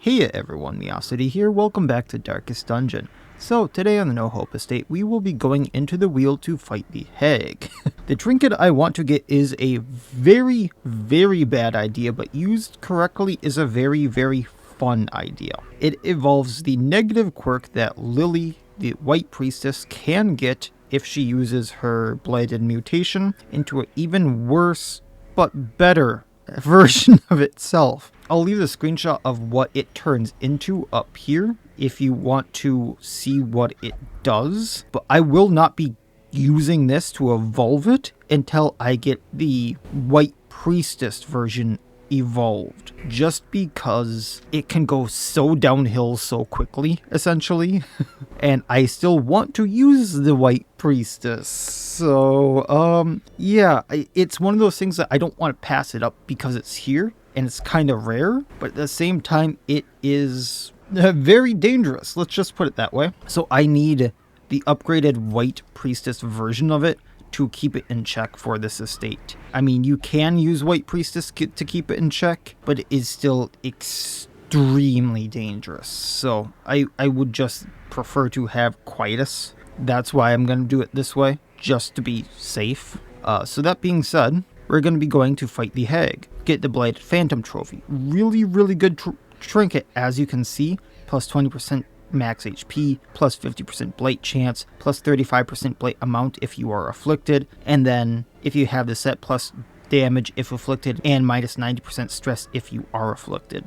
Hey everyone, Miacidae here, welcome back to Darkest Dungeon. So, today on the No Hope Estate, we will be going into the Weald to fight the Hag. The trinket I want to get is a very, very bad idea, but used correctly is a very, very fun idea. It involves the negative quirk that Lily, the White Priestess, can get if she uses her Blighted Mutation into an even worse, but better version of itself. I'll leave the screenshot of what it turns into up here if you want to see what it does, but I will not be using this to evolve it until I get the White Priestess version evolved, just because it can go so downhill so quickly, essentially. And I still want to use the White Priestess. So, yeah, it's one of those things that I don't want to pass it up because it's here and it's kind of rare, but at the same time, it is very dangerous. Let's just put it that way. So I need the upgraded White Priestess version of it to keep it in check for this estate. I mean, you can use White Priestess to keep it in check, but it is still extremely dangerous. So I would just prefer to have Quietus. That's why I'm going to do it this way, just to be safe. So that being said, we're going to be going to fight the Hag. Get the Blighted Phantom Trophy. Really, really good trinket, as you can see. Plus 20% max HP, plus 50% blight chance, plus 35% blight amount if you are afflicted, and then if you have the set, plus damage if afflicted, and minus 90% stress if you are afflicted.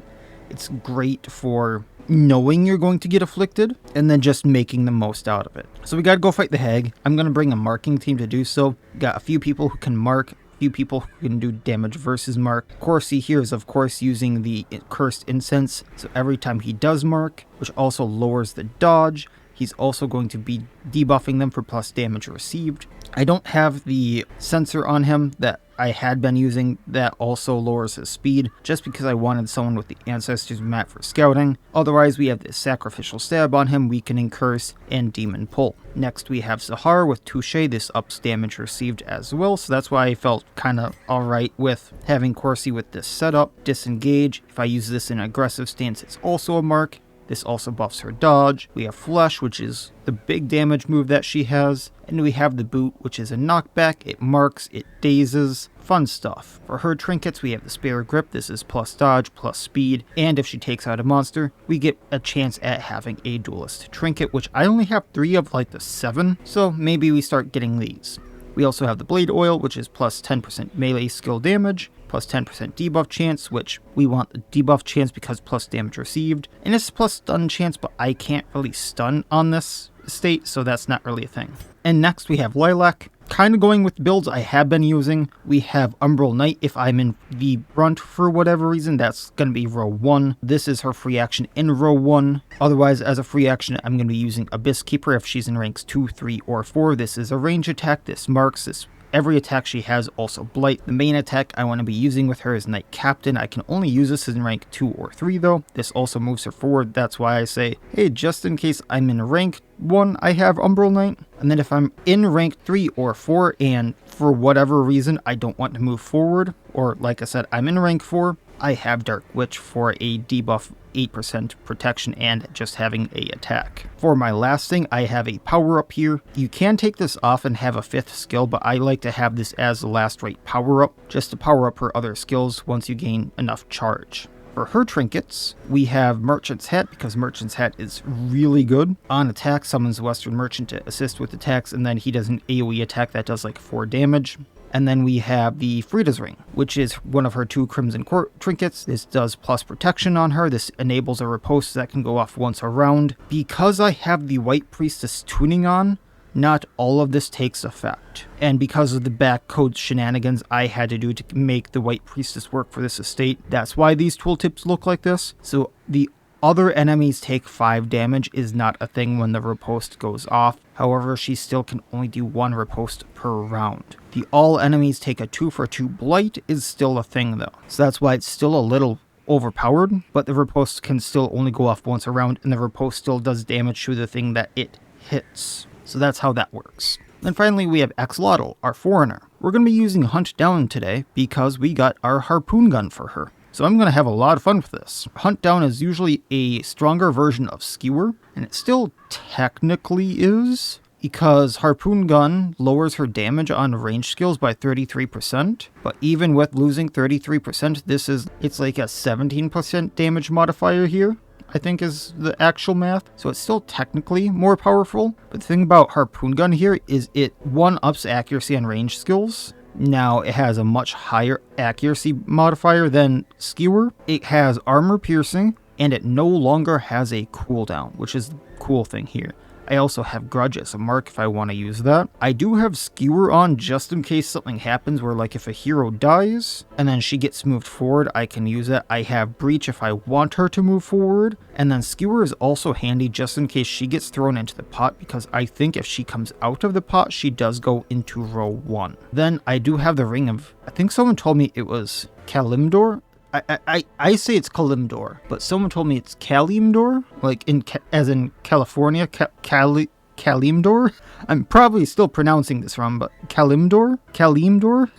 It's great for knowing you're going to get afflicted, and then just making the most out of it. So we gotta go fight the Hag. I'm gonna bring a marking team to do so. Got a few people who can mark, few people who can do damage versus mark. Corsi here is of course using the Cursed Incense, so every time he does mark, which also lowers the dodge, he's also going to be debuffing them for plus damage received. I don't have the sensor on him that I had been using that also lowers his speed, just because I wanted someone with the Ancestors map for scouting. Otherwise, we have the Sacrificial Stab on him, Weakening Curse, and Demon Pull. Next, we have Sahar with Touche. This ups damage received as well, so that's why I felt kind of alright with having Corsi with this setup. Disengage. If I use this in an aggressive stance, it's also a mark. This also buffs her dodge. We have Flesh, which is the big damage move that she has. And we have the Boot, which is a knockback. It marks, it dazes. Fun stuff. For her trinkets, we have the Spare Grip. This is plus dodge, plus speed. And if she takes out a monster, we get a chance at having a Duelist trinket, which I only have 3 of like the 7. So maybe we start getting these. We also have the Blade Oil, which is plus 10% melee skill damage, plus 10% debuff chance, which we want the debuff chance because plus damage received. And it's plus stun chance, but I can't really stun on this estate, so that's not really a thing. And next we have Lilac. Kind of going with builds I have been using. We have Umbral Knight. If I'm in the brunt for whatever reason, that's going to be row 1. This is her free action in row 1. Otherwise, as a free action, I'm going to be using Abyss Keeper if she's in ranks 2, 3, or 4. This is a range attack. This marks. Every attack she has also blight. The main attack I want to be using with her is Knight Captain. I can only use this in rank 2 or 3 though. This also moves her forward. That's why I say, hey, just in case I'm in rank 1, I have Umbral Knight. And then if I'm in rank 3 or 4 and for whatever reason I don't want to move forward, or like I said, I'm in rank 4, I have Dark Witch for a debuff 8% protection and just having a attack. For my last thing, I have a power up here. You can take this off and have a 5th skill, but I like to have this as the last rate power up, just to power up her other skills once you gain enough charge. For her trinkets, we have Merchant's Hat, because Merchant's Hat is really good. On attack, summons the Western Merchant to assist with attacks, and then he does an AoE attack that does like 4 damage. And then we have the Frida's Ring, which is one of her 2 Crimson Court trinkets. This does plus protection on her. This enables a riposte that can go off once a round. Because I have the White Priestess tuning on, not all of this takes effect. And because of the backcode shenanigans I had to do to make the White Priestess work for this estate, that's why these tooltips look like this. So the other enemies take 5 damage is not a thing when the riposte goes off. However, she still can only do 1 riposte per round. The all enemies take a 2 for 2 blight is still a thing though. So that's why it's still a little overpowered, but the riposte can still only go off once a round, and the riposte still does damage to the thing that it hits. So that's how that works. Then finally we have Axolotl, our foreigner. We're going to be using Hunt Down today because we got our harpoon gun for her. So I'm going to have a lot of fun with this. Hunt Down is usually a stronger version of Skewer, and it still technically is, because Harpoon Gun lowers her damage on range skills by 33%, but even with losing 33%, it's like a 17% damage modifier here, I think is the actual math. So it's still technically more powerful, but the thing about Harpoon Gun here is it 1-ups accuracy on range skills. Now, it has a much higher accuracy modifier than Skewer. It has armor piercing, and it no longer has a cooldown, which is the cool thing here. I also have Grudge as a mark if I want to use that. I do have Skewer on just in case something happens where, like, if a hero dies and then she gets moved forward, I can use it. I have Breach if I want her to move forward. And then Skewer is also handy just in case she gets thrown into the pot, because I think if she comes out of the pot, she does go into row 1. Then I do have the Ring of... I think someone told me it was Kalimdor. I say it's Kalimdor, but someone told me it's Kalimdor, like as in California, Kalimdor. I'm probably still pronouncing this wrong, but Kalimdor?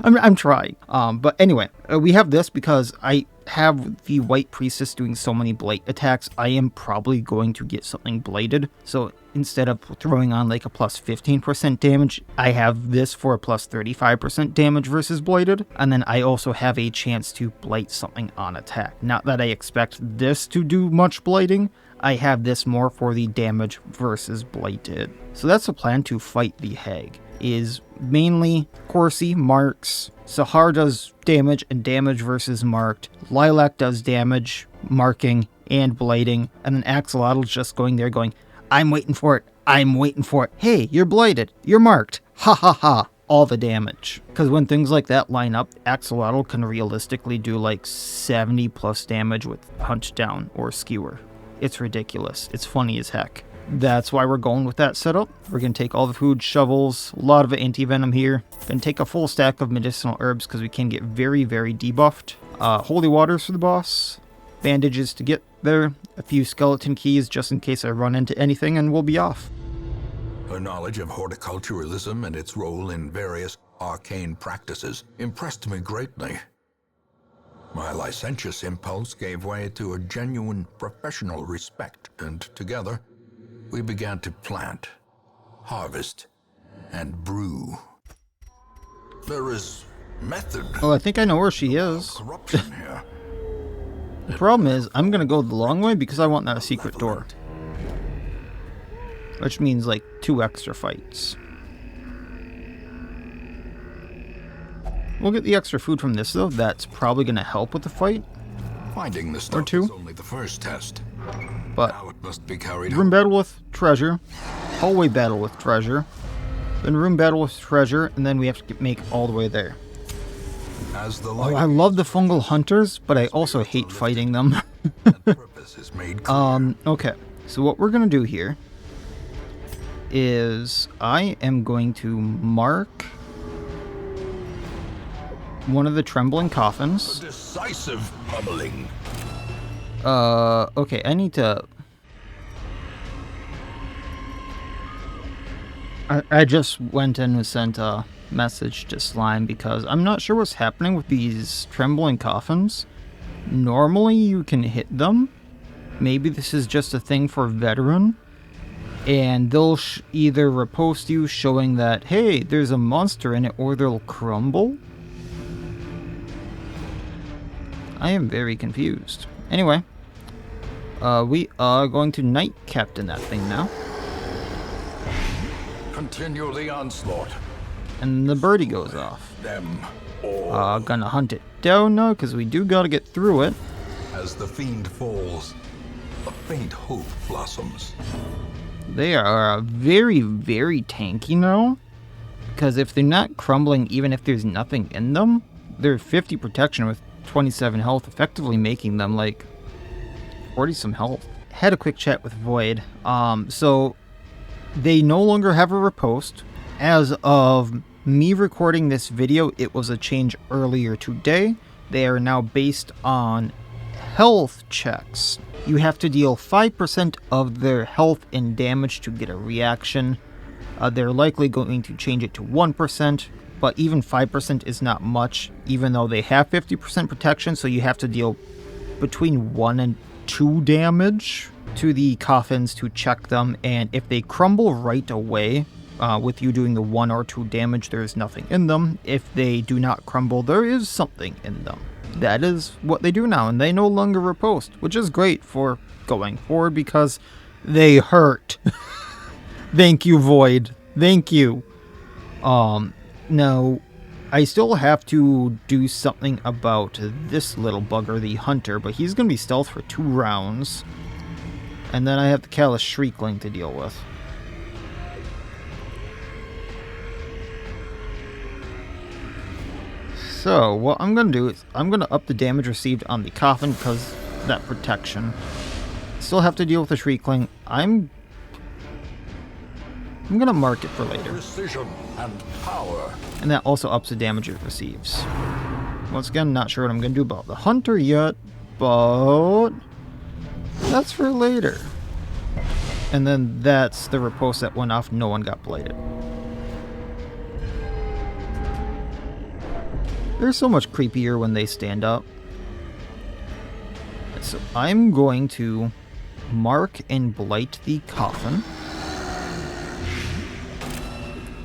I'm trying. But anyway, we have this because I have the White Priestess doing so many Blight attacks. I am probably going to get something bladed. So instead of throwing on like a plus 15% damage, I have this for a plus 35% damage versus bladed. And then I also have a chance to blight something on attack. Not that I expect this to do much blighting. I have this more for the damage versus blighted. So that's the plan to fight the Hag. Is mainly Corsi, marks, Sahar does damage and damage versus marked, Lilac does damage, marking, and blighting, and then Axolotl's just going there going, I'm waiting for it, I'm waiting for it, hey, you're blighted, you're marked, ha ha ha, all the damage. Because when things like that line up, Axolotl can realistically do like 70 plus damage with Hunt Down or Skewer. It's ridiculous, it's funny as heck. That's why we're going with that setup. We're going to take all the food, shovels, a lot of anti-venom here. Going to take a full stack of medicinal herbs because we can get very, very debuffed. Holy waters for the boss. Bandages to get there. A few skeleton keys just in case I run into anything, and we'll be off. Her knowledge of horticulturalism and its role in various arcane practices impressed me greatly. My licentious impulse gave way to a genuine professional respect, and together, we began to plant, harvest, and brew. There is method. Oh, I think I know where she is. Corruption here. The problem is, I'm going to go the long way because I want that secret door. Which means like 2 extra fights. We'll get the extra food from this though. That's probably going to help with the fight. Finding the stuff is only the first test. But now it must be carried room battle with treasure, hallway battle with treasure, then room battle with treasure, and then we have to make all the way there. As the I love the fungal hunters, but I also hate fighting them. Okay, so what we're gonna do here is I am going to mark one of the trembling coffins. A decisive pummeling. Okay, I need to... I just went in and sent a message to Slime because I'm not sure what's happening with these trembling coffins. Normally you can hit them. Maybe this is just a thing for veteran. And they'll either repost you showing that, hey, there's a monster in it, or they'll crumble. I am very confused. Anyway, we are going to Knight Captain that thing now. Continue the onslaught. And the birdie goes off. Them all. Gonna hunt it down now, because we do gotta get through it. As the fiend falls, a faint hope blossoms. They are very, very tanky now. Because if they're not crumbling, even if there's nothing in them, they're 50 protection with 27 health, effectively making them like 40 some health. Had a quick chat with Void. So they no longer have a riposte. As of me recording this video, it was a change earlier today. They are now based on health checks. You have to deal 5% of their health and damage to get a reaction. They're likely going to change it to 1%. but even 5% is not much, even though they have 50% protection, so you have to deal between 1 and 2 damage to the coffins to check them, and if they crumble right away, with you doing the 1 or 2 damage, there is nothing in them. If they do not crumble, there is something in them. That is what they do now, and they no longer riposte, which is great for going forward because they hurt. Thank you, Void. Thank you. Now, I still have to do something about this little bugger, the Hunter, but he's going to be stealth for 2 rounds. And then I have the Callous Shriekling to deal with. So, what I'm going to do is, I'm going to up the damage received on the Coffin because that protection. Still have to deal with the Shriekling. I'm going to mark it for later. Precision and power. And that also ups the damage it receives. Once again, not sure what I'm going to do about the Hunter yet, but that's for later. And then that's the riposte that went off. No one got blighted. They're so much creepier when they stand up. So I'm going to mark and blight the Coffin.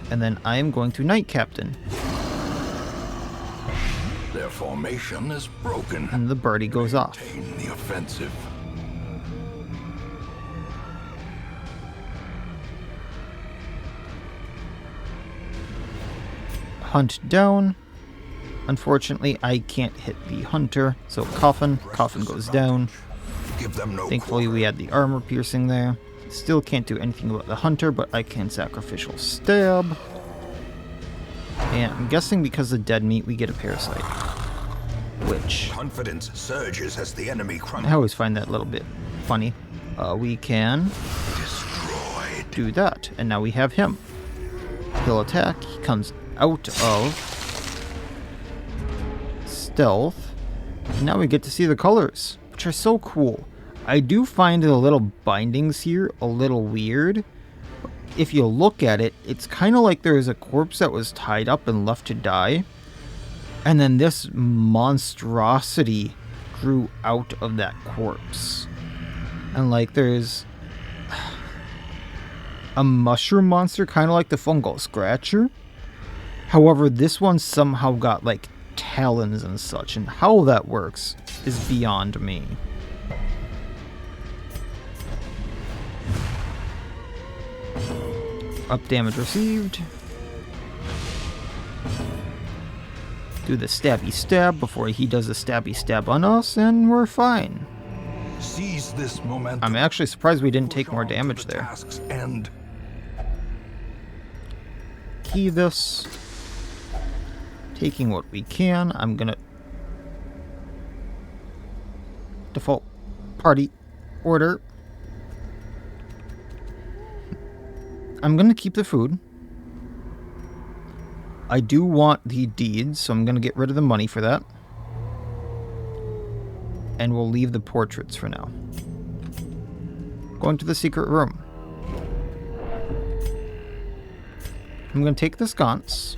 And then I'm going to Knight Captain. Their formation is broken. And the birdie goes off. Maintain the offensive. Hunt down. Unfortunately, I can't hit the Hunter, so Coffin goes down. Give them no Thankfully, we had the armor piercing there. Still can't do anything about the Hunter, but I can Sacrificial Stab. And I'm guessing because of dead meat, we get a Parasite. Which, confidence surges as the enemy I crumbles. always find that a little bit funny. We can Destroyed. do that, and now we have him. He'll attack, he comes out of stealth. And now we get to see the colors, which are so cool. I do find the little bindings here a little weird. If you look at it, it's kind of like there is a corpse that was tied up and left to die. And then this monstrosity grew out of that corpse. And like there's a mushroom monster, kind of like the Fungal Scratcher. However, this one somehow got like talons and such, and how that works is beyond me. Up damage received. Do the stabby stab before he does the stabby stab on us, and we're fine. Seize this momentum. I'm actually surprised we didn't take more damage there. Task's end. Key this. Taking what we can. I'm gonna default party order. I'm gonna keep the food. I do want the deeds, so I'm gonna get rid of the money for that. And we'll leave the portraits for now. Going to the secret room. I'm gonna take the sconce.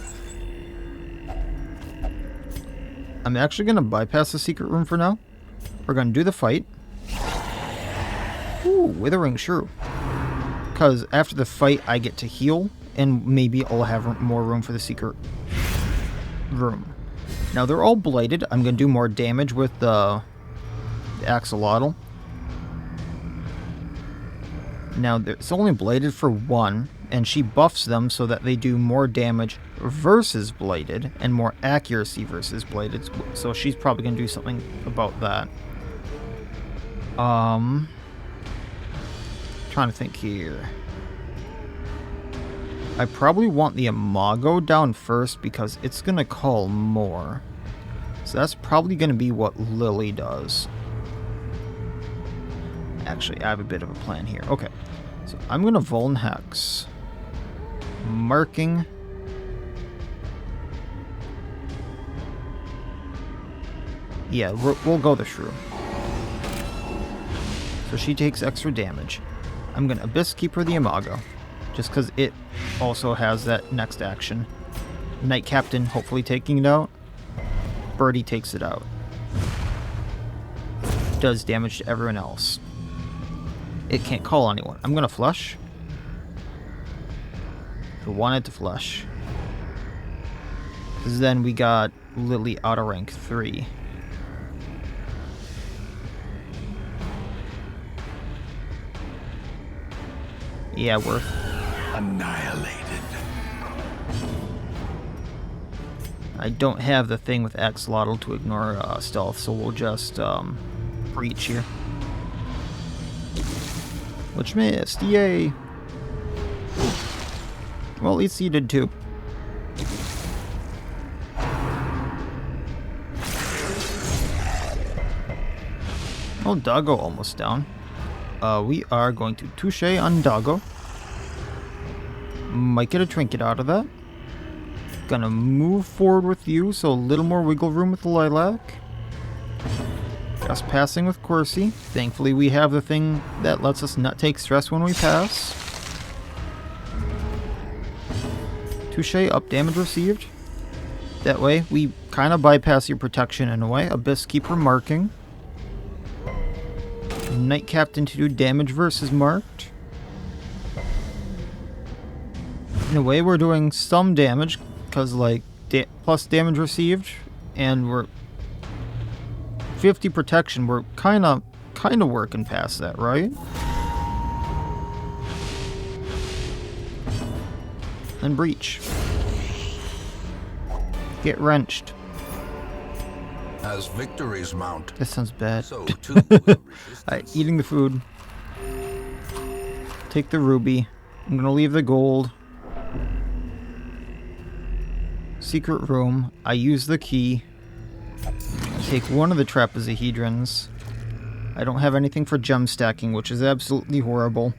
I'm actually gonna bypass the secret room for now. We're gonna do the fight. Ooh, Withering Shrew. Because after the fight, I get to heal, and maybe I'll have more room for the secret room. Now, they're all blighted. I'm going to do more damage with the Axolotl. Now, it's only blighted for 1, and she buffs them so that they do more damage versus blighted, and more accuracy versus blighted, so she's probably going to do something about that. Trying to think here. I probably want the Imago down first because it's going to call more. So that's probably going to be what Lily does. Actually, I have a bit of a plan here. Okay, so I'm going to Vuln Hex. Marking. Yeah, we'll go the Shrew. So she takes extra damage. I'm going to Abyss Keeper the Imago, just because it also has that next action. Knight Captain hopefully taking it out. Birdie takes it out. Does damage to everyone else. It can't call anyone. I'm gonna flush. I want it to flush. Because then we got Lily out of rank 3. Yeah, worth. Annihilated. I don't have the thing with Axolotl to ignore stealth, so we'll just breach here. Which missed, yay! Well, at least he did too. Oh, Doggo almost down. We are going to touche on Doggo. Might get a trinket out of that. Gonna move forward with you, so a little more wiggle room with the Lilac. Just passing with Corsi. Thankfully we have the thing that lets us not take stress when we pass. Touche, up damage received. That way we kind of bypass your protection in a way. Abyss Keeper marking. Knight Captain to do damage versus marked. In a way we're doing some damage, because like plus damage received, and we're 50 protection. We're kind of working past that, right? And breach. Get wrenched. As victories mount, This sounds bad. so too will resistance. Alright, eating the food. Take the ruby. I'm gonna leave the gold. Secret room. I use the key. Take one of the trapezohedrons. I don't have anything for gem stacking, which is absolutely horrible.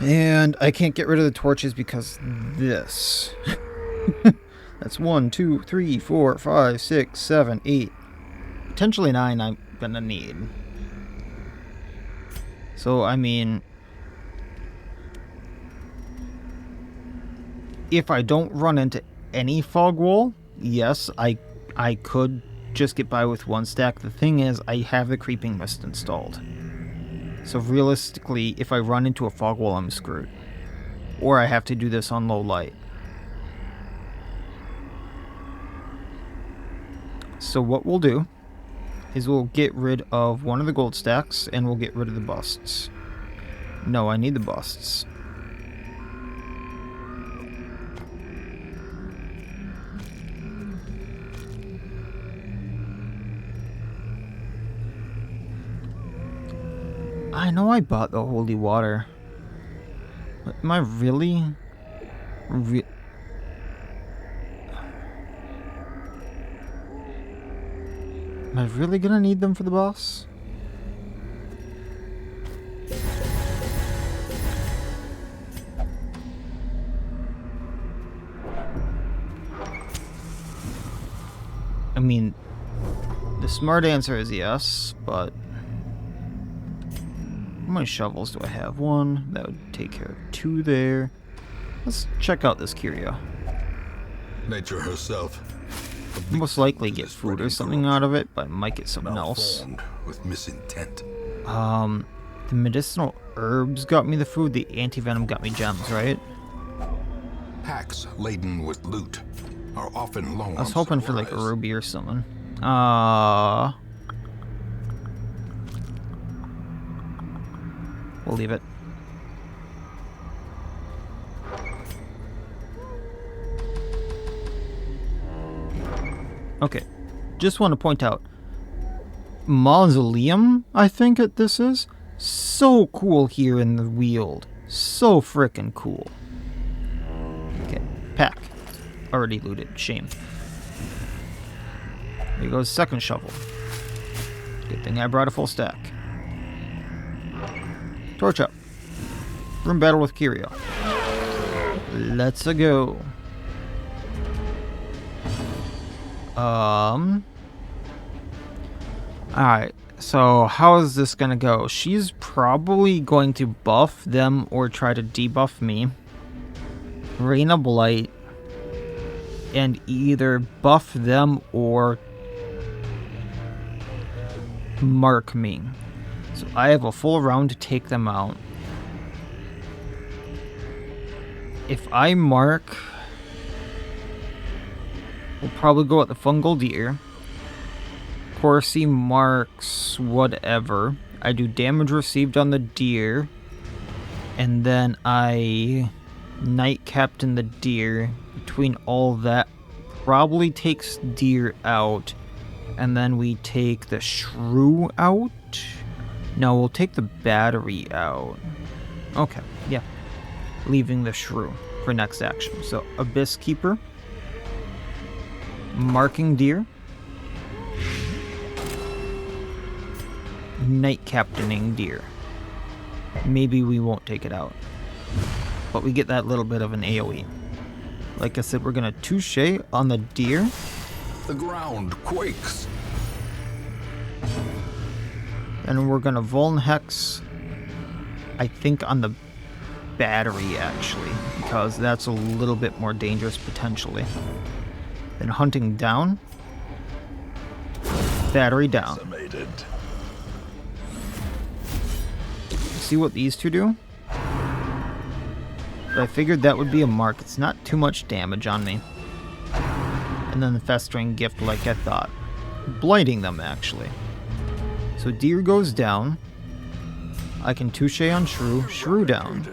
And I can't get rid of the torches because this. That's 1, 2, 3, 4, 5, 6, 7, 8. Potentially 9 I'm gonna need. So, I mean, if I don't run into any fog wall, yes, I could just get by with one stack. The thing is, I have the creeping mist installed. So realistically, if I run into a fog wall, I'm screwed. Or I have to do this on low light. So what we'll do is we'll get rid of one of the gold stacks and we'll get rid of the busts. No, I need the busts. I know I bought the holy water. But am I really? Am I really gonna need them for the boss? I mean, the smart answer is yes, but how many shovels do I have? 1. That would take care of 2 there. Let's check out this curio. Nature herself. Most likely get food or something out of it, but I might get something else. Malformed with misintent. The medicinal herbs got me the food, the anti-venom got me gems, right? Packs laden with loot are often low. I was hoping for like a ruby or something. We'll leave it. Okay, just want to point out, Mausoleum, I think this is, so cool here in the Weald. So frickin' cool. Okay, pack. Already looted, shame. Here goes second shovel. Good thing I brought a full stack. Torch up. Room battle with Curio. Let's go. Alright, so how is this gonna go? She's probably going to buff them or try to debuff me. Rain of Blight. and either buff them or mark me. So I have a full round to take them out. If I mark, we'll probably go at the Fungal deer. Corsi marks whatever. I do damage received on the deer, and then I Knight Captain the deer. Between all that, probably takes deer out, and then we take the Shrew out. No, we'll take the battery out. Okay, yeah. Leaving the Shrew for next action. So, Abyss Keeper. Marking deer. Knight Captaining deer. Maybe we won't take it out, but we get that little bit of an AoE. Like I said, we're gonna touche on the deer. The ground quakes. And we're gonna Vuln Hex, I think, on the battery, actually, because that's a little bit more dangerous potentially. Then hunting down. Battery down. See what these two do? But I figured that would be a mark. It's not too much damage on me. And then the Festering Gift like I thought. Blighting them, actually. So deer goes down. I can touche on Shrew. Shrew down.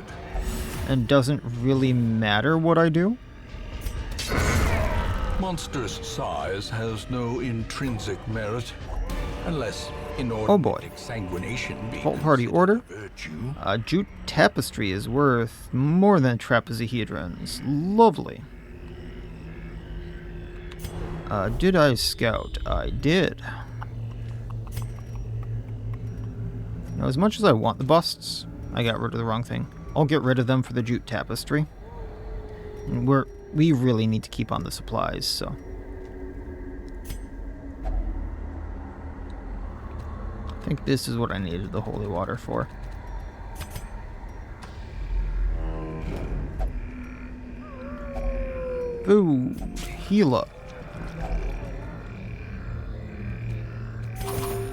And doesn't really matter what I do. Monstrous size has no intrinsic merit, unless oh boy. exsanguination be Full party order. virtue. Jute Tapestry is worth more than trapezohedrons. Lovely. Did I scout? I did. Now, as much as I want the busts, I got rid of the wrong thing. I'll get rid of them for the Jute Tapestry. And we really need to keep on the supplies, so. I think this is what I needed the holy water for. Food. Heal up.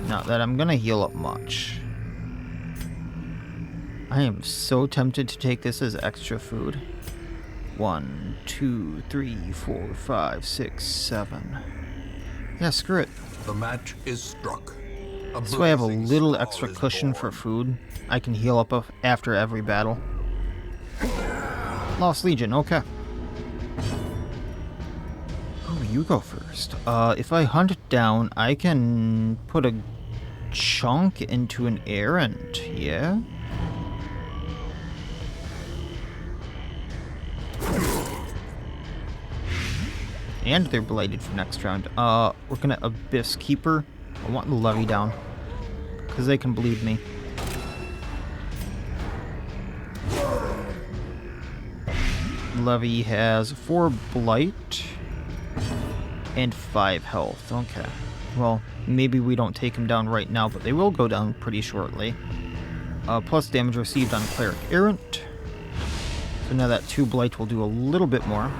Not that I'm gonna heal up much. I am so tempted to take this as extra food. 1, 2, 3, 4, 5, 6, 7. Yeah, screw it. The match is struck. So I have a little extra cushion for food. I can heal up after every battle. Lost Legion, okay. Oh, you go first. If I hunt down, I can put a chunk into an Errant, yeah? And they're blighted for next round. We're gonna Abyss Keeper. I want the Levy down, because they can bleed me. Levy has 4 blight and 5 health. Okay. Well, maybe we don't take him down right now, but they will go down pretty shortly. Plus damage received on Cleric Errant. So now that 2 blight will do a little bit more.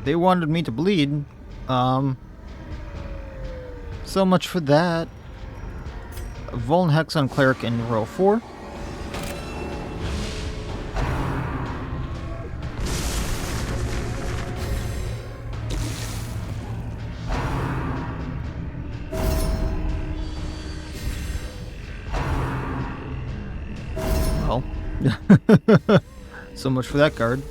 They wanted me to bleed. So much for that. Vuln Hex on Cleric in row 4. Well, so much for that guard.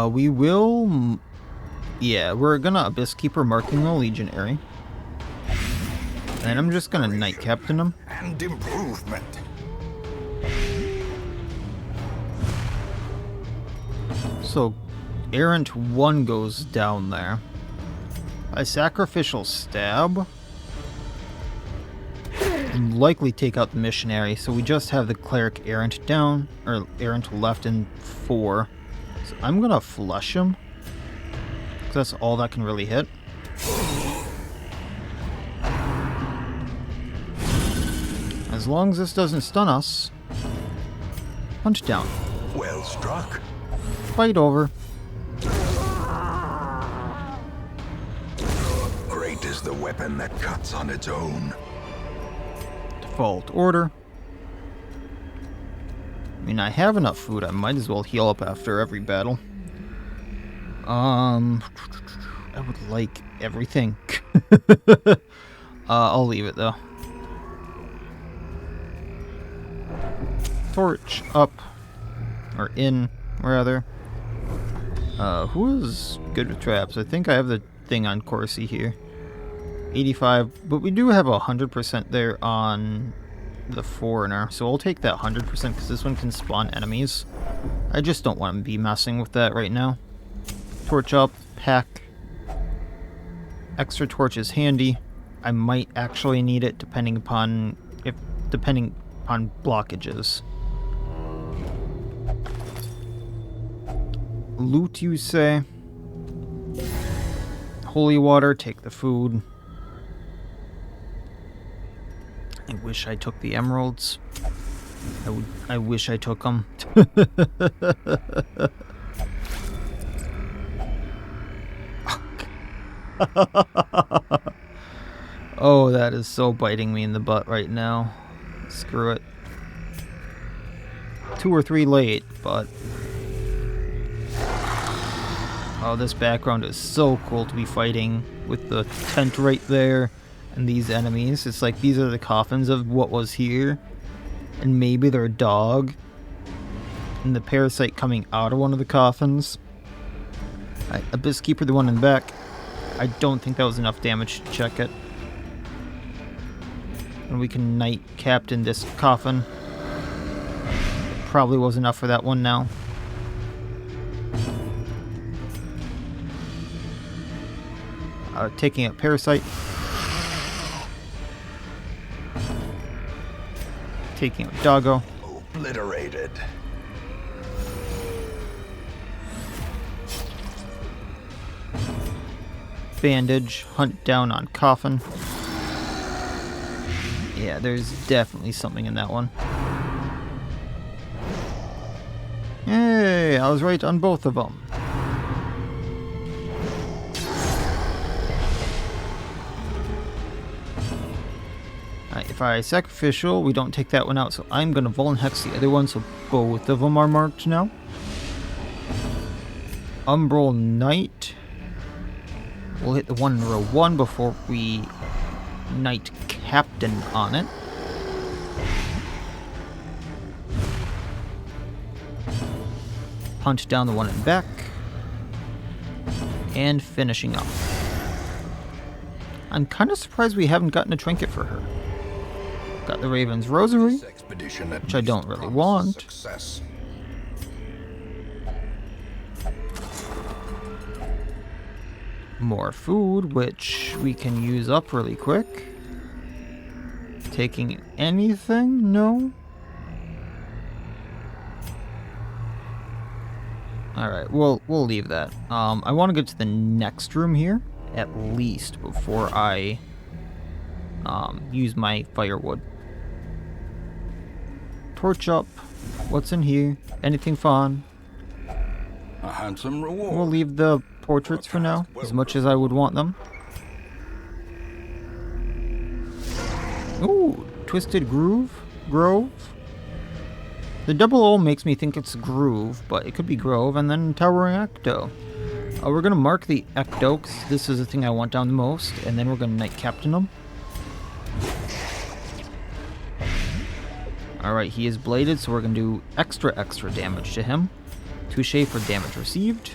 We will... Yeah, we're gonna Abyss Keeper marking the Legionary. And I'm just gonna Knight Captain him. And improvement. So, Errant 1 goes down there. I Sacrificial Stab. And likely take out the Missionary, so we just have the Cleric Errant down, or Errant left in 4. So I'm gonna flush him, because that's all that can really hit. As long as this doesn't stun us. Punch down. Well struck. Fight over. Great is the weapon that cuts on its own. Default order. I mean, I have enough food. I might as well heal up after every battle. I would like everything. I'll leave it though. Torch up. Or in, rather. Who is good with traps? I think I have the thing on Corsi here. 85, but we do have 100% there on the Foreigner, so I'll take that 100% because this one can spawn enemies. I just don't want to be messing with that right now. Torch up, pack. Extra torch is handy. I might actually need it depending upon blockages. Loot, you say? Holy water, take the food. I wish I took the emeralds. I wish I took them. Oh, that is so biting me in the butt right now. Screw it. 2 or 3 late, but... Oh, this background is so cool to be fighting with the tent right there and these enemies. It's like these are the coffins of what was here. And maybe they're a dog. And the parasite coming out of one of the coffins. Abyss Keeper, the one in the back. I don't think that was enough damage to check it. And we can Knight Captain this coffin. Probably was enough for that one now. Taking out Parasite. Taking out Doggo. Obliterated. Bandage. Hunt down on Coffin. Yeah, there's definitely something in that one. Hey, I was right on both of them. If I sacrificial, we don't take that one out, so I'm going to Vuln Hex the other one, so both of them are marked now. Umbral Knight. We'll hit the one in row 1 before we Knight Captain on it. Hunt down the one in back. And finishing up. I'm kind of surprised we haven't gotten a trinket for her. Got the Raven's Rosary, which I don't really want. Success. More food, which we can use up really quick. Taking anything? No? Alright, we'll leave that. I want to get to the next room here, at least, before I use my firewood. Torch up. What's in here? Anything fun? A handsome reward. We'll leave the portraits for now, as much as I would want them. Ooh, Twisted Grove? The double O makes me think it's Groove, but it could be Grove, and then Towering Ecto. We're going to mark the Ecto, because this is the thing I want down the most, and then we're going to Knight Captain them. Alright, he is bladed, so we're going to do extra damage to him. Touche for damage received.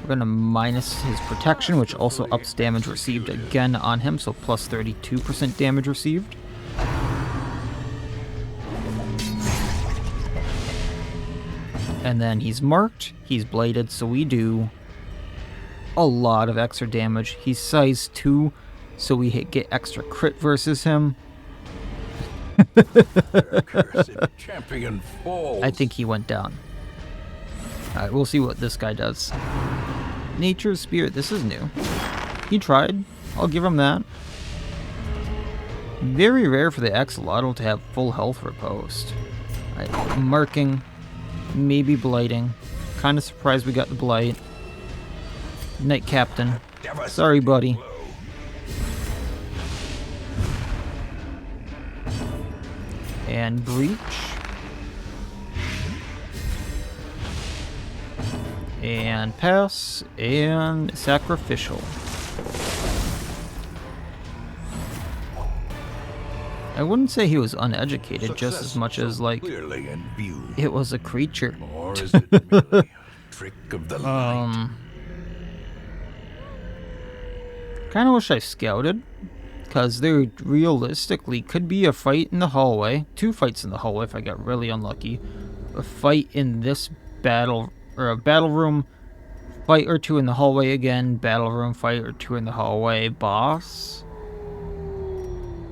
We're going to minus his protection, which also ups damage received again on him, so plus 32% damage received. And then he's marked, he's bladed, so we do a lot of extra damage. He's size 2, so we get extra crit versus him. Champion falls. I think he went down. Alright, we'll see what this guy does. Nature's Spirit, this is new. He tried. I'll give him that. Very rare for the Axolotl to have full health riposte. Marking, maybe blighting. Kind of surprised we got the blight. Knight Captain. Sorry, buddy. And breach. And pass. And sacrificial. I wouldn't say he was uneducated just as much as, like, it was a creature. Or is it merely a trick of the light? Kind of wish I scouted, because there realistically could be a fight in the hallway. 2 fights in the hallway if I got really unlucky. A fight in this battle, or a battle room, fight or 2 in the hallway again, battle room, fight or 2 in the hallway, boss.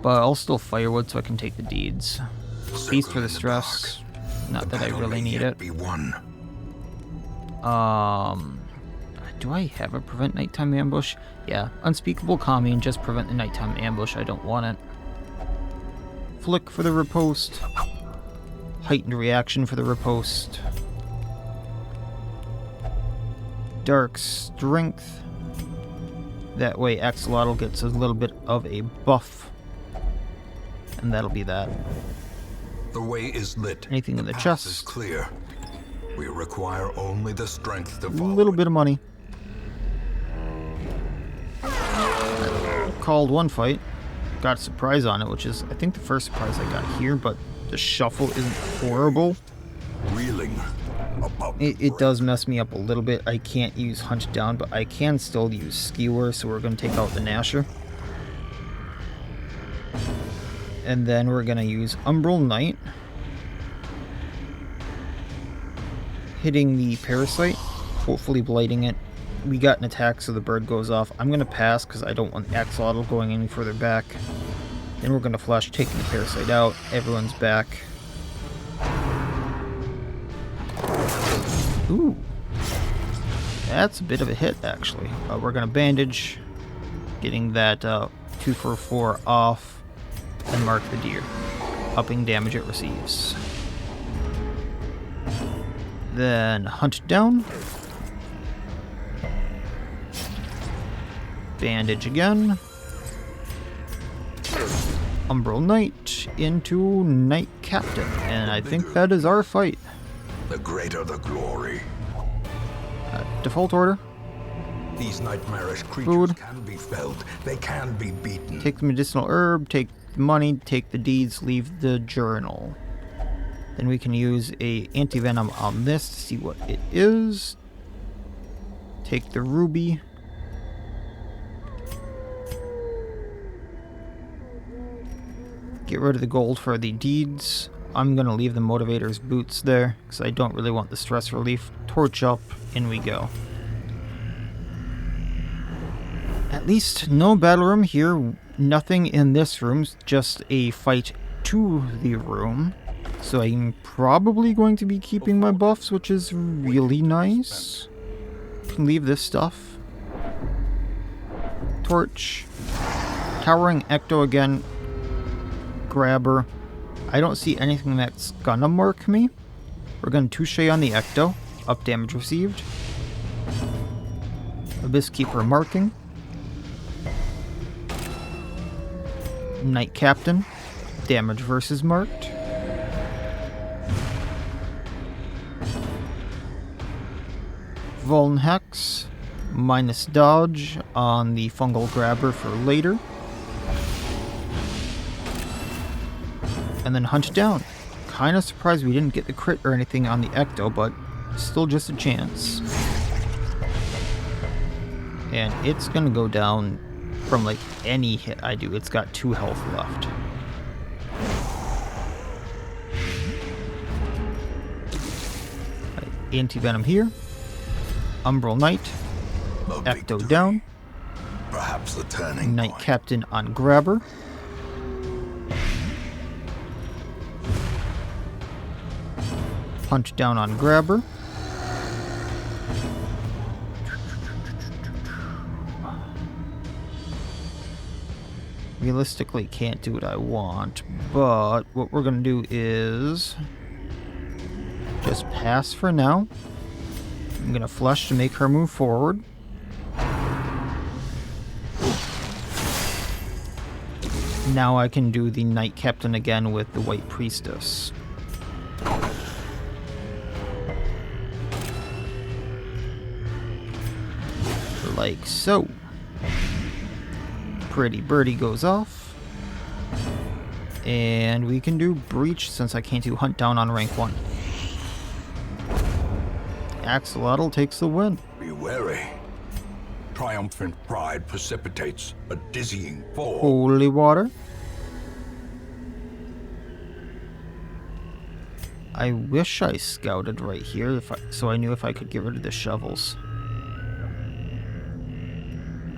But I'll still firewood so I can take the deeds. Feast for the stress. Not that I really need it. Do I have a prevent nighttime ambush? Yeah, unspeakable calming, just prevent the nighttime ambush. I don't want it. Flick for the riposte. Heightened reaction for the riposte. Dark strength. That way Axolotl gets a little bit of a buff. And that'll be that. The way is lit. Anything in the path chest? is clear. We require only the strength to A follow. little bit of money. Called one fight. Got a surprise on it, which is, I think, the first surprise I got here, but the shuffle isn't horrible. Reeling above It does mess me up a little bit. I can't use Hunt Down, but I can still use Skewer, so we're going to take out the Gnasher. And then we're going to use Umbral Knight. Hitting the Parasite, hopefully blighting it. We got an attack, so the bird goes off. I'm going to pass because I don't want the Axolotl going any further back. Then we're going to flash, taking the Parasite out. Everyone's back. Ooh. That's a bit of a hit, actually. We're going to bandage, getting that 2 for 4 off, and mark the deer, upping damage it receives. Then Hunt Down. Bandage again. Umbral Knight into Knight Captain. And I think that is our fight. the greater the glory. Default order. These nightmarish creatures Food. can be felled. They can be beaten. Take the medicinal herb, take the money, take the deeds, leave the journal. Then we can use a anti-venom on this to see what it is. Take the ruby. Get rid of the gold for the deeds. I'm going to leave the motivator's boots there because I don't really want the stress relief. Torch up, in we go. At least no battle room here. Nothing in this room, just a fight to the room. So I'm probably going to be keeping my buffs, which is really nice. Can leave this stuff. Torch. Towering Ecto again. Grabber. I don't see anything that's gonna mark me. We're gonna touche on the Ecto. Up damage received. Abyss Keeper marking. Knight Captain. Damage versus marked. Vuln Hex. Minus dodge on the Fungal Grabber for later. And then Hunt Down. Kind of surprised we didn't get the crit or anything on the Ecto, but still just a chance. And it's gonna go down from like any hit I do. It's got 2 health left. Right, anti-venom here. Umbral Knight. Ecto down. Perhaps the turning Knight point. Captain on Grabber. Punch down on Grabber. realistically can't do what I want, but what we're going to do is just pass for now. I'm going to flush to make her move forward. Now I can do the Knight Captain again with the White Priestess. Like so. Pretty birdie goes off. And we can do Breach since I can't do Hunt Down on rank 1. Axolotl takes the win. Be wary. Triumphant pride precipitates a dizzying fall. Holy water. I wish I scouted right here so I knew if I could get rid of the shovels.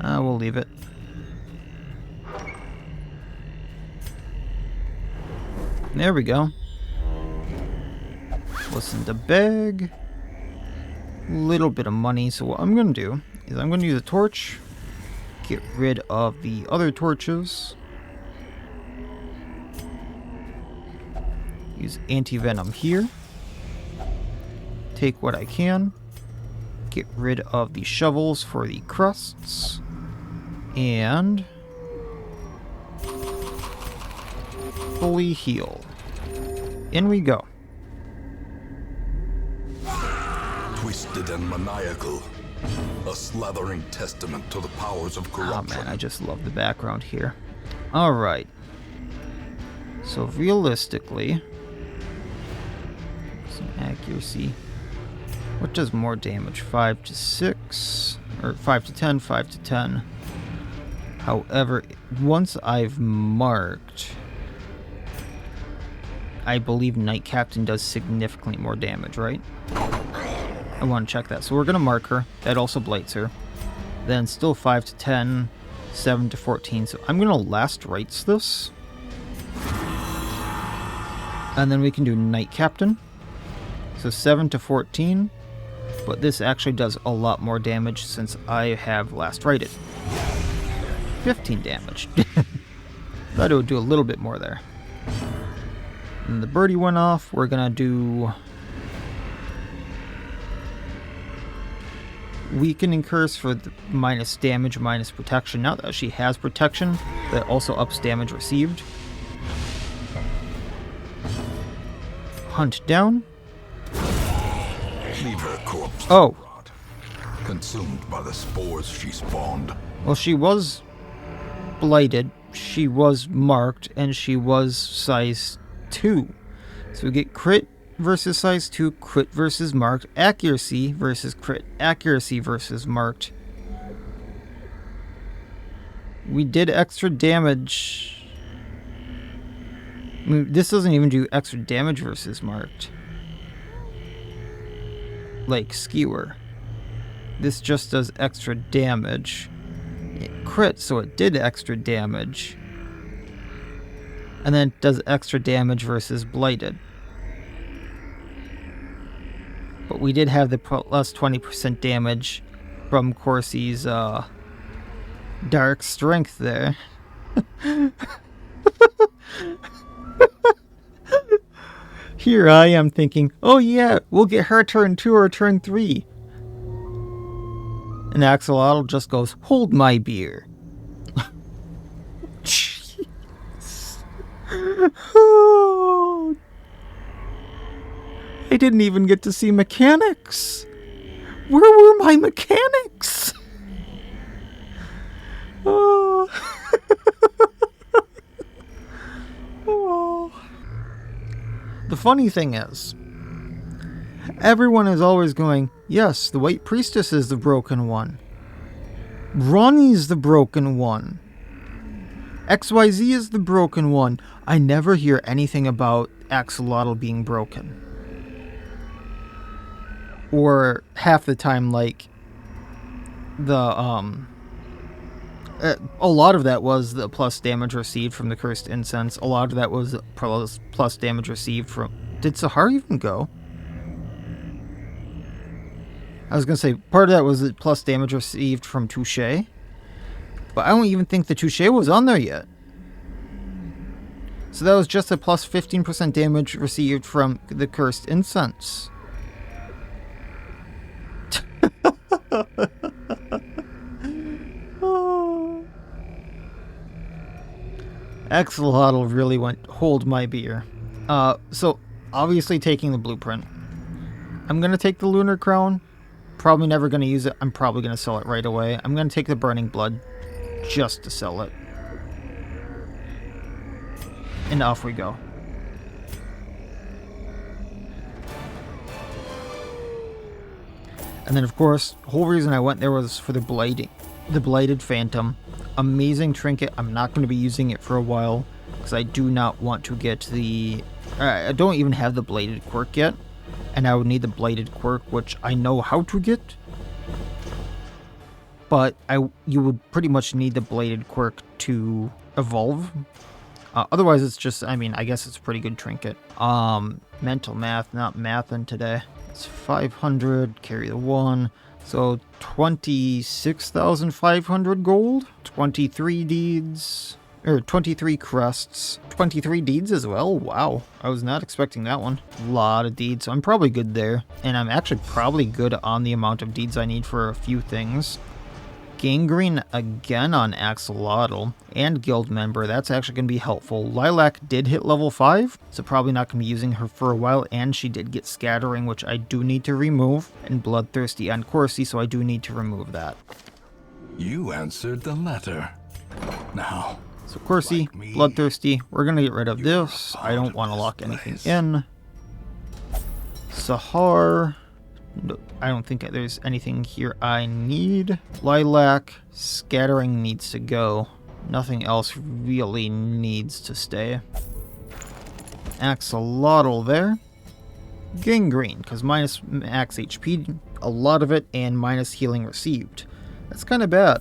We'll leave it. There we go. Listen to beg. Little bit of money. So what I'm going to do is I'm going to use a torch. Get rid of the other torches. Use anti-venom here. Take what I can. Get rid of the shovels for the crusts. And fully heal. In we go. Twisted and maniacal. A slathering testament to the powers of corruption. Oh man, I just love the background here. Alright. So realistically, some accuracy. What does more damage? 5 to 6? Or 5 to 10, 5 to 10. However, once I've marked, I believe Knight Captain does significantly more damage, right? I want to check that. So we're going to mark her. That also blights her. Then still 5 to 10, 7 to 14. So I'm going to last rites this. And then we can do Knight Captain. So 7 to 14. But this actually does a lot more damage since I have last righted. 15 damage. Thought it would do a little bit more there. And the birdie went off. We're going to do Weakening Curse for the minus damage, minus protection. Now that she has protection, that also ups damage received. Hunt down. Leave her corpse. Oh. Consumed by the spores she spawned. Well, she was blighted, she was marked, and she was size 2. So we get crit versus size 2, crit versus marked, accuracy versus crit, accuracy versus marked. We did extra damage. I mean, this doesn't even do extra damage versus marked. Like Skewer. This just does extra damage. It crit, so it did extra damage. And then it does extra damage versus blighted. But we did have the plus 20% damage from Corsi's dark strength there. Here I am thinking, oh yeah, we'll get her turn 2 or turn 3. And Axolotl just goes, hold my beer. Oh, I didn't even get to see mechanics. Where were my mechanics? Oh. Oh. The funny thing is, everyone is always going, yes, the White Priestess is the broken one. Ronnie's the broken one. XYZ is the broken one. I never hear anything about Axolotl being broken. Or half the time, like, a lot of that was the plus damage received from the Cursed Incense. A lot of that was plus damage received from... Did Sahar even go? I was going to say, part of that was the plus damage received from Touché. But I don't even think the Touché was on there yet. So that was just a plus 15% damage received from the cursed incense. Axolotl really went hold my beer. So obviously taking the blueprint. I'm gonna take the lunar crown. Probably never gonna use it. I'm probably gonna sell it right away. I'm gonna take the burning blood just to sell it. And off we go. And then of course, the whole reason I went there was for the Blighted Phantom. Amazing trinket. I'm not going to be using it for a while because I do not want to get the... I don't even have the Bladed Quirk yet, and I would need the Bladed Quirk, which I know how to get. But you would pretty much need the Bladed Quirk to evolve. Otherwise, it's just, I mean, I guess it's a pretty good trinket. Mental math, not mathin' today. It's 500, carry the 1. So 26,500 gold, 23 deeds, or 23 crests, 23 deeds as well. Wow, I was not expecting that one. A lot of deeds, so I'm probably good there. And I'm actually probably good on the amount of deeds I need for a few things. Gangrene again on Axolotl and guild member. That's actually going to be helpful. Lilac did hit level 5, so probably not going to be using her for a while, and she did get scattering, which I do need to remove, and bloodthirsty on Corsi, so I do need to remove that. You answered the letter. Now, so Corsi, like bloodthirsty, we're going to get rid of this. I don't want to lock anything in. Sahar. No, I don't think there's anything here I need. Lilac, scattering needs to go. Nothing else really needs to stay. Axolotl there. Gangrene, because minus max HP, a lot of it, and minus healing received. That's kind of bad.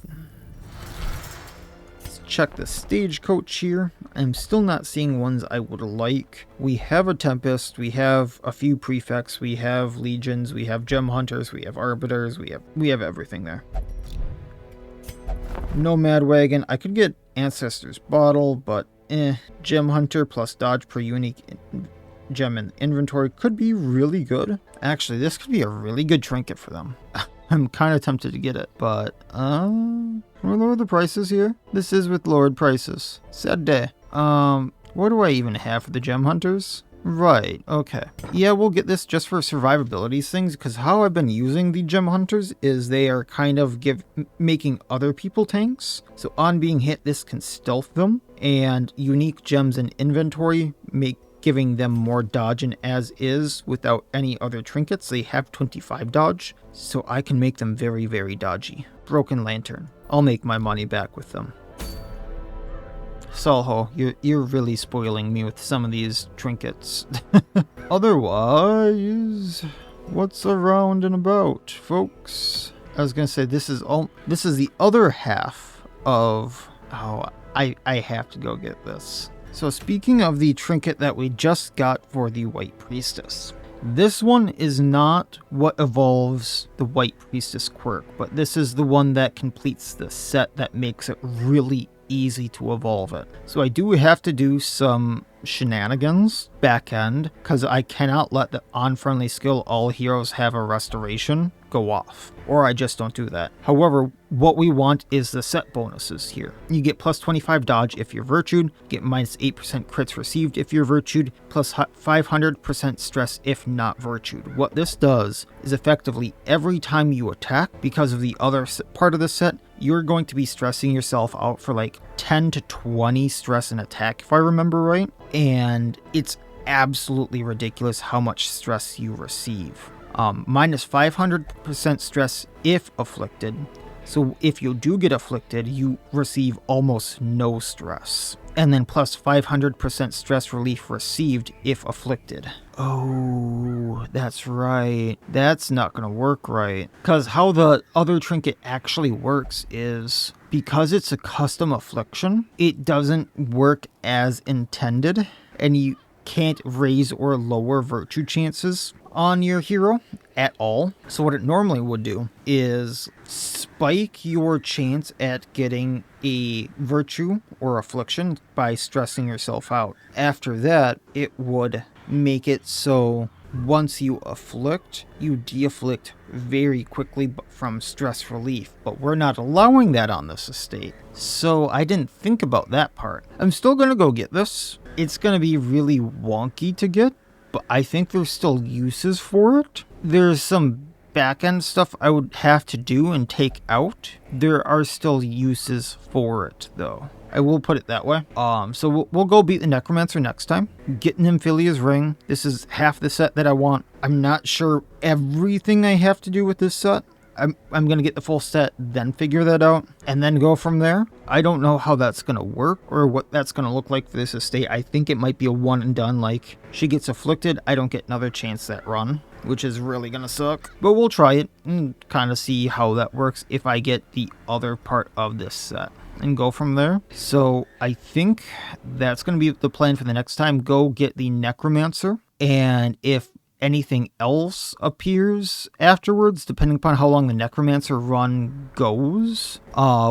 Let's check the stagecoach here. I'm still not seeing ones I would like. We have a Tempest, we have a few Prefects, we have Legions, we have Gem Hunters, we have Arbiters, we have everything there. Nomad Wagon, I could get Ancestor's Bottle, but Gem Hunter plus dodge per unique gem in inventory could be really good. Actually, this could be a really good trinket for them. I'm kind of tempted to get it, but we'll lower the prices here. This is with lowered prices. Sad day. What do I even have for the Gem Hunters? Right, okay. Yeah, we'll get this just for survivability things, because how I've been using the Gem Hunters is they are kind of making other people tanks. So on being hit, this can stealth them, and unique gems in inventory giving them more dodge and as is without any other trinkets. They have 25 dodge, so I can make them very, very dodgy. Broken Lantern. I'll make my money back with them. Salho, you're really spoiling me with some of these trinkets. Otherwise, what's around and about, folks? I was gonna say this is the other half of I have to go get this. So speaking of the trinket that we just got for the White Priestess, this one is not what evolves the White Priestess quirk, but this is the one that completes the set that makes it really easy to evolve it. So I do have to do some shenanigans back end, because I cannot let the unfriendly skill all heroes have a restoration go off, or I just don't do that. However, what we want is the set bonuses here. You get plus 25 dodge if you're virtued, get minus 8% crits received if you're virtued, plus 500% stress if not virtued. What this does is effectively every time you attack, because of the other part of the set, you're going to be stressing yourself out for like 10 to 20 stress and attack, if I remember right, and it's absolutely ridiculous how much stress you receive. Minus 500% stress if afflicted. So if you do get afflicted, you receive almost no stress. And then plus 500% stress relief received if afflicted. Oh, that's right. That's not going to work right. Because how the other trinket actually works is, because it's a custom affliction, it doesn't work as intended, and you can't raise or lower virtue chances on your hero at all. So what it normally would do is spike your chance at getting a virtue or affliction by stressing yourself out. After that, it would make it so once you afflict, you de-afflict very quickly from stress relief, but we're not allowing that on this estate. So I didn't think about that part. I'm still gonna go get this. It's gonna be really wonky to get, but I think there's still uses for it. There's some back-end stuff I would have to do and take out. There are still uses for it, though. I will put it that way. So we'll go beat the Necromancer next time. Get Nympphilia's Ring. This is half the set that I want. I'm not sure everything I have to do with this set. I'm going to get the full set, then figure that out, and then go from there. I don't know how that's going to work or what that's going to look like for this estate. I think it might be a one and done, like she gets afflicted, I don't get another chance that run, which is really going to suck. But we'll try it and kind of see how that works if I get the other part of this set and go from there. So I think that's going to be the plan for the next time. Go get the Necromancer, and if anything else appears afterwards, depending upon how long the Necromancer run goes,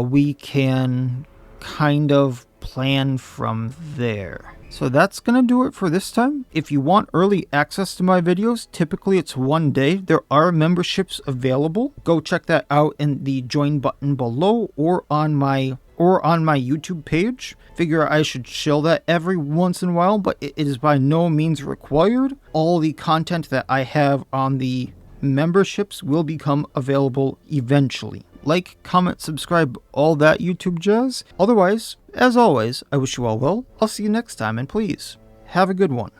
we can kind of plan from there. So that's going to do it for this time. If you want early access to my videos, typically it's one day. There are memberships available. Go check that out in the join button below or on my YouTube page. Figure I should chill that every once in a while, but it is by no means required. All the content that I have on the memberships will become available eventually. Like, comment, subscribe, all that YouTube jazz. Otherwise, as always, I wish you all well. I'll see you next time, and please, have a good one.